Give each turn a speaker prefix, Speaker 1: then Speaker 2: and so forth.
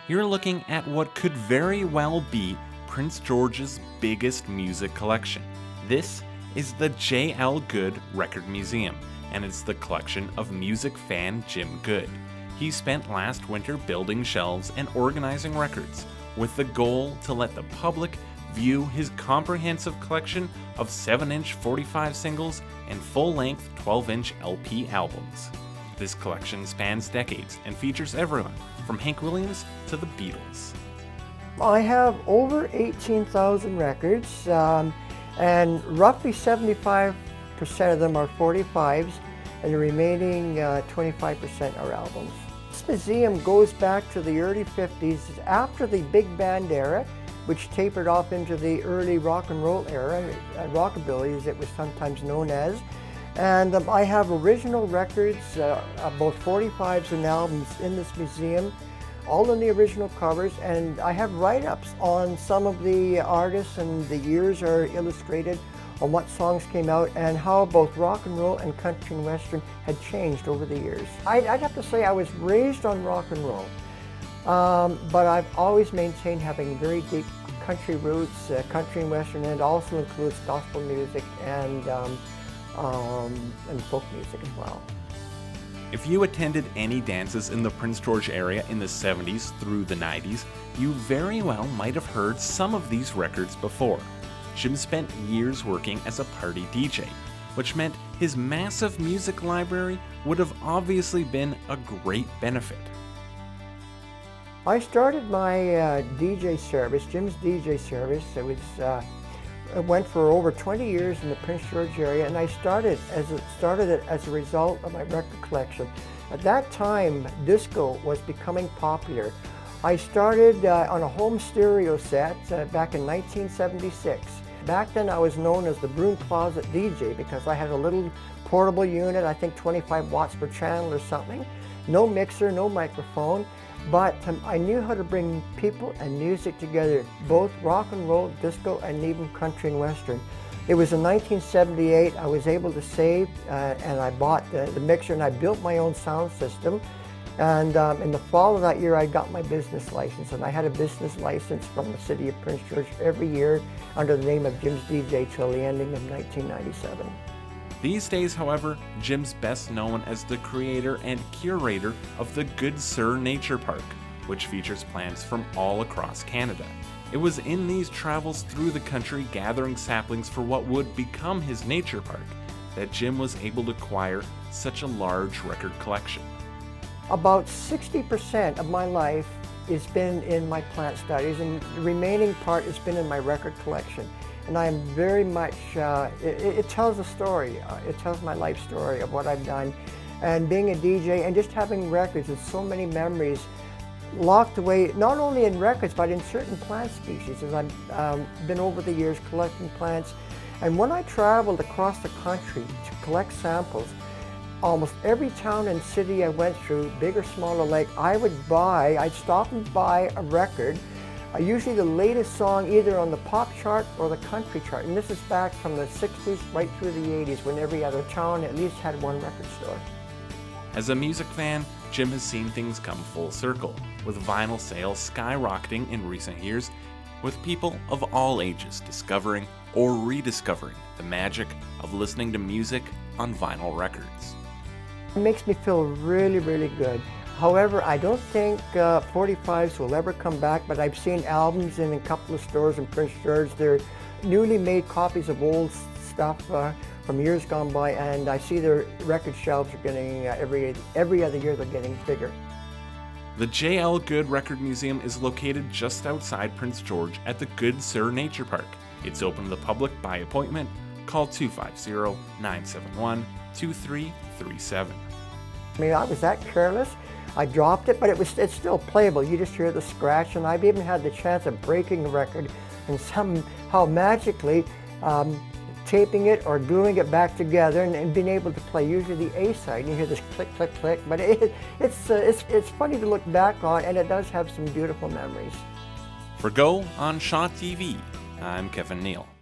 Speaker 1: You're looking at what could very well be Prince George's biggest music collection. This is the J.L. Good Record Museum, and it's the collection of music fan Jim Good. He spent last winter building shelves and organizing records, with the goal to let the public view his comprehensive collection of 7-inch 45 singles and full-length 12-inch LP albums. This collection spans decades and features everyone from Hank Williams to the Beatles.
Speaker 2: I have over 18,000 records, and roughly 75% of them are 45s, and the remaining 25% are albums. This museum goes back to the early 50s, after the big band era, which tapered off into the early rock and roll era, rockabilly as it was sometimes known as. And I have original records, both 45s and albums in this museum, all in the original covers, and I have write-ups on some of the artists, and the years are illustrated on what songs came out and how both rock and roll and country and western had changed over the years. I'd have to say I was raised on rock and roll, but I've always maintained having very deep country roots, country and western, and it also includes gospel music and folk music as well.
Speaker 1: If you attended any dances in the Prince George area in the 70s through the 90s, you very well might have heard some of these records before. Jim spent years working as a party DJ, which meant his massive music library would have obviously been a great benefit.
Speaker 2: I started my DJ service, Jim's DJ service. It went for over 20 years in the Prince George area, and I started it as a result of my record collection. At that time, disco was becoming popular. I started on a home stereo set back in 1976. Back then I was known as the Broom Closet DJ because I had a little portable unit, I think 25 watts per channel or something. No mixer, no microphone, but I knew how to bring people and music together, both rock and roll, disco, and even country and western. It was in 1978 I was able to save and I bought the mixer, and I built my own sound system. And in the fall of that year I got my business license, and I had a business license from the city of Prince George every year under the name of Jim's DJ till the ending of 1997.
Speaker 1: These days, however, Jim's best known as the creator and curator of the Good Sir Nature Park, which features plants from all across Canada. It was in these travels through the country gathering saplings for what would become his nature park that Jim was able to acquire such a large record collection.
Speaker 2: About 60% of my life has been in my plant studies, and the remaining part has been in my record collection. And I am very much, it tells a story. It tells my life story of what I've done. And being a DJ and just having records and so many memories locked away, not only in records, but in certain plant species, as I've been over the years collecting plants. And when I traveled across the country to collect samples, almost every town and city I went through, big or small alike, I'd stop and buy a record, usually the latest song either on the pop chart or the country chart. And this is back from the 60s right through the 80s, when every other town at least had one record store.
Speaker 1: As a music fan, Jim has seen things come full circle, with vinyl sales skyrocketing in recent years, with people of all ages discovering or rediscovering the magic of listening to music on vinyl records.
Speaker 2: It makes me feel really, really good. However, I don't think 45s will ever come back, but I've seen albums in a couple of stores in Prince George. They're newly made copies of old stuff from years gone by, and I see their record shelves are getting, every other year they're getting bigger.
Speaker 1: The J.L. Good Record Museum is located just outside Prince George at the Good Sir Nature Park. It's open to the public by appointment. Call 250-971-2337.
Speaker 2: I mean, I was that careless. I dropped it, but it's still playable. You just hear the scratch, and I've even had the chance of breaking the record and somehow magically taping it or gluing it back together and being able to play usually the A side. And you hear this click, click, click, but it's funny to look back on, and it does have some beautiful memories.
Speaker 1: For Go on Shaw TV, I'm Kevin Neal.